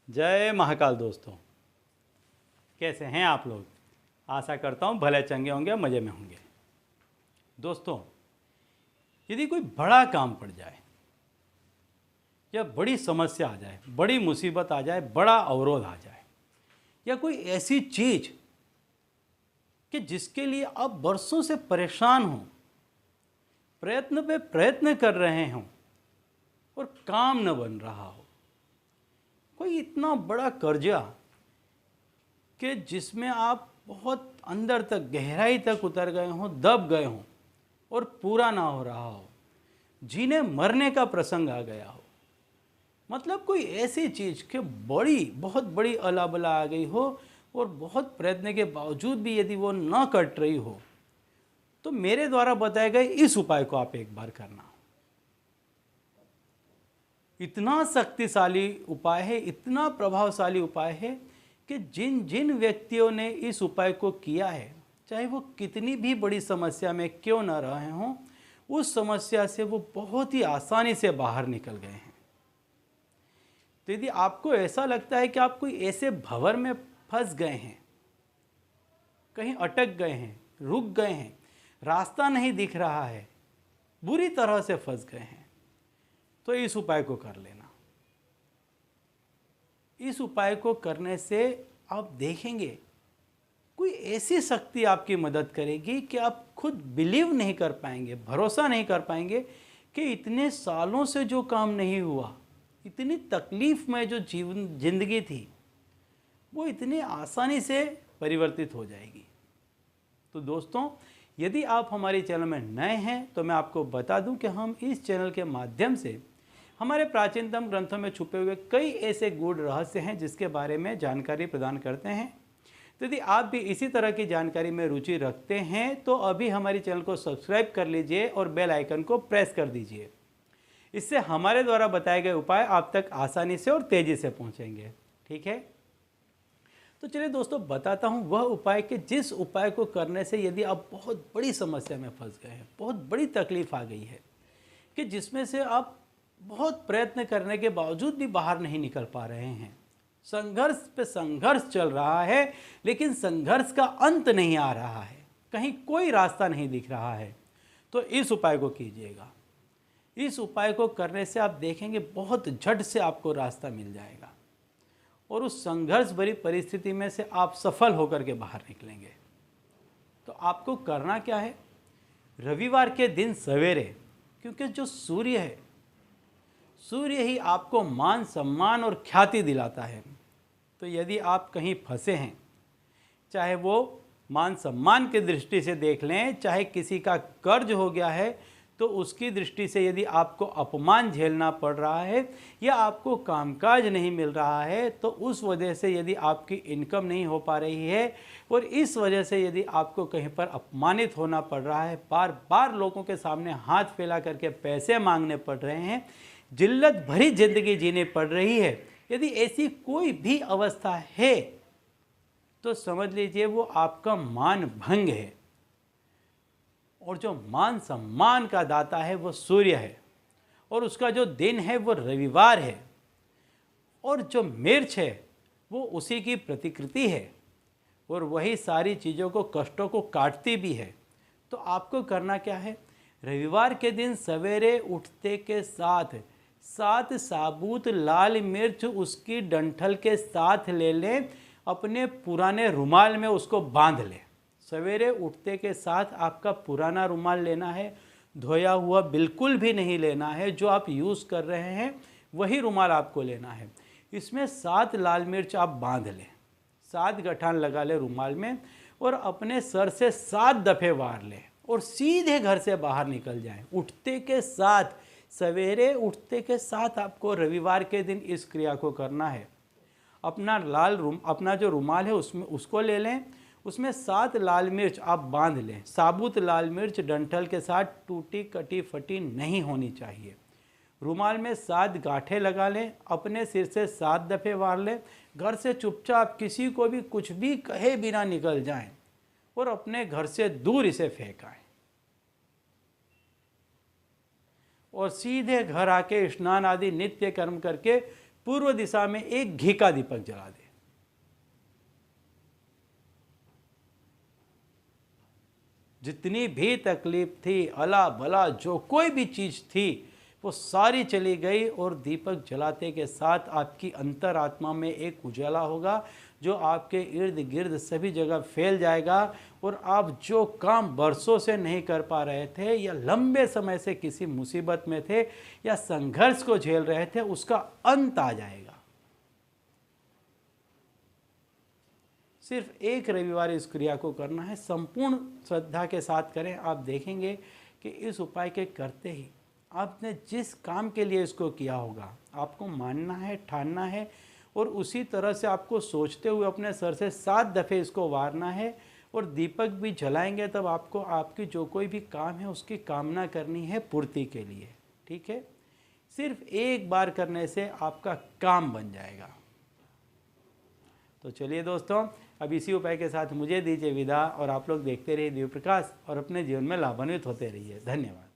जय महाकाल दोस्तों, कैसे हैं आप लोग। आशा करता हूँ भले चंगे होंगे, मज़े में होंगे। दोस्तों, यदि कोई बड़ा काम पड़ जाए या बड़ी समस्या आ जाए, बड़ी मुसीबत आ जाए, बड़ा अवरोध आ जाए, या कोई ऐसी चीज़ कि जिसके लिए आप बरसों से परेशान हों, प्रयत्न पे प्रयत्न कर रहे हों और काम न बन रहा हो, कोई इतना बड़ा कर्जा कि जिसमें आप बहुत अंदर तक, गहराई तक उतर गए हों, दब गए हों और पूरा ना हो रहा हो, जीने मरने का प्रसंग आ गया हो, मतलब कोई ऐसी चीज़ कि बहुत बड़ी अलाबला आ गई हो और बहुत प्रयत्न के बावजूद भी यदि वो न कट रही हो, तो मेरे द्वारा बताए गए इस उपाय को आप एक बार करना। इतना शक्तिशाली उपाय है, इतना प्रभावशाली उपाय है कि जिन जिन व्यक्तियों ने इस उपाय को किया है, चाहे वो कितनी भी बड़ी समस्या में क्यों न रहे हों, उस समस्या से वो बहुत ही आसानी से बाहर निकल गए हैं। तो यदि आपको ऐसा लगता है कि आप कोई ऐसे भंवर में फंस गए हैं, कहीं अटक गए हैं, रुक गए हैं, रास्ता नहीं दिख रहा है, बुरी तरह से फंस गए हैं, तो इस उपाय को कर लेना। इस उपाय को करने से आप देखेंगे कोई ऐसी शक्ति आपकी मदद करेगी कि आप खुद बिलीव नहीं कर पाएंगे, भरोसा नहीं कर पाएंगे कि इतने सालों से जो काम नहीं हुआ, इतनी तकलीफ में जो जिंदगी थी, वो इतनी आसानी से परिवर्तित हो जाएगी। तो दोस्तों, यदि आप हमारे चैनल में नए हैं तो मैं आपको बता दूं कि हम इस चैनल के माध्यम से हमारे प्राचीनतम ग्रंथों में छुपे हुए कई ऐसे गूढ़ रहस्य हैं जिसके बारे में जानकारी प्रदान करते हैं। तो यदि आप भी इसी तरह की जानकारी में रुचि रखते हैं तो अभी हमारे चैनल को सब्सक्राइब कर लीजिए और बेल आइकन को प्रेस कर दीजिए। इससे हमारे द्वारा बताए गए उपाय आप तक आसानी से और तेज़ी से पहुंचेंगे। ठीक है, तो चलिए दोस्तों, बताता हूं वह उपाय कि जिस उपाय को करने से यदि आप बहुत बड़ी समस्या में फंस गए हैं, बहुत बड़ी तकलीफ आ गई है कि जिसमें से आप बहुत प्रयत्न करने के बावजूद भी बाहर नहीं निकल पा रहे हैं, संघर्ष पे संघर्ष चल रहा है लेकिन संघर्ष का अंत नहीं आ रहा है, कहीं कोई रास्ता नहीं दिख रहा है, तो इस उपाय को कीजिएगा। इस उपाय को करने से आप देखेंगे बहुत झट से आपको रास्ता मिल जाएगा और उस संघर्ष भरी परिस्थिति में से आप सफल होकर के बाहर निकलेंगे। तो आपको करना क्या है, रविवार के दिन सवेरे, क्योंकि जो सूर्य है, सूर्य ही आपको मान सम्मान और ख्याति दिलाता है, तो यदि आप कहीं फंसे हैं, चाहे वो मान सम्मान की दृष्टि से देख लें, चाहे किसी का कर्ज हो गया है तो उसकी दृष्टि से यदि आपको अपमान झेलना पड़ रहा है या आपको कामकाज नहीं मिल रहा है, तो उस वजह से यदि आपकी इनकम नहीं हो पा रही है और इस वजह से यदि आपको कहीं पर अपमानित होना पड़ रहा है, बार बार लोगों के सामने हाथ फैला करके पैसे मांगने पड़ रहे हैं, जिल्लत भरी जिंदगी जीनी पड़ रही है, यदि ऐसी कोई भी अवस्था है तो समझ लीजिए वो आपका मान भंग है। और जो मान सम्मान का दाता है वो सूर्य है और उसका जो दिन है वो रविवार है और जो मिर्च है वो उसी की प्रतिकृति है और वही सारी चीज़ों को, कष्टों को काटती भी है। तो आपको करना क्या है, रविवार के दिन सवेरे उठते के साथ 7 साबुत लाल मिर्च उसकी डंठल के साथ ले लें, अपने पुराने रुमाल में उसको बांध लें। सवेरे उठते के साथ आपका पुराना रुमाल लेना है, धोया हुआ बिल्कुल भी नहीं लेना है, जो आप यूज़ कर रहे हैं वही रुमाल आपको लेना है। इसमें 7 लाल मिर्च आप बांध लें, 7 गठान लगा लें रुमाल में और अपने सर से 7 दफ़े वार लें और सीधे घर से बाहर निकल जाएं। उठते के साथ, सवेरे उठते के साथ आपको रविवार के दिन इस क्रिया को करना है। अपना जो रुमाल है उसमें उसको ले लें, उसमें 7 लाल मिर्च आप बांध लें। साबुत लाल मिर्च डंठल के साथ टूटी कटी फटी नहीं होनी चाहिए। रुमाल में 7 गांठें लगा लें, अपने सिर से 7 दफ़े वार लें, घर से चुपचाप किसी को भी कुछ भी कहे बिना निकल जाएं और अपने घर से दूर इसे फेंक आएं और सीधे घर आके स्नान आदि नित्य कर्म करके पूर्व दिशा में एक घी का दीपक जला दें। जितनी भी तकलीफ थी, अला भला जो कोई भी चीज़ थी, वो सारी चली गई और दीपक जलाते के साथ आपकी अंतरात्मा में एक उजाला होगा जो आपके इर्द गिर्द सभी जगह फैल जाएगा और आप जो काम बरसों से नहीं कर पा रहे थे या लंबे समय से किसी मुसीबत में थे या संघर्ष को झेल रहे थे, उसका अंत आ जाएगा। सिर्फ एक रविवार इस क्रिया को करना है, संपूर्ण श्रद्धा के साथ करें। आप देखेंगे कि इस उपाय के करते ही आपने जिस काम के लिए इसको किया होगा, आपको मानना है, ठानना है और उसी तरह से आपको सोचते हुए अपने सर से 7 दफ़े इसको वारना है और दीपक भी जलाएंगे तब आपको आपकी जो कोई भी काम है उसकी कामना करनी है पूर्ति के लिए। ठीक है, सिर्फ एक बार करने से आपका काम बन जाएगा। तो चलिए दोस्तों, अब इसी उपाय के साथ मुझे दीजिए विदा और आप लोग देखते रहिए दिव्य प्रकाश और अपने जीवन में लाभान्वित होते रहिए। धन्यवाद।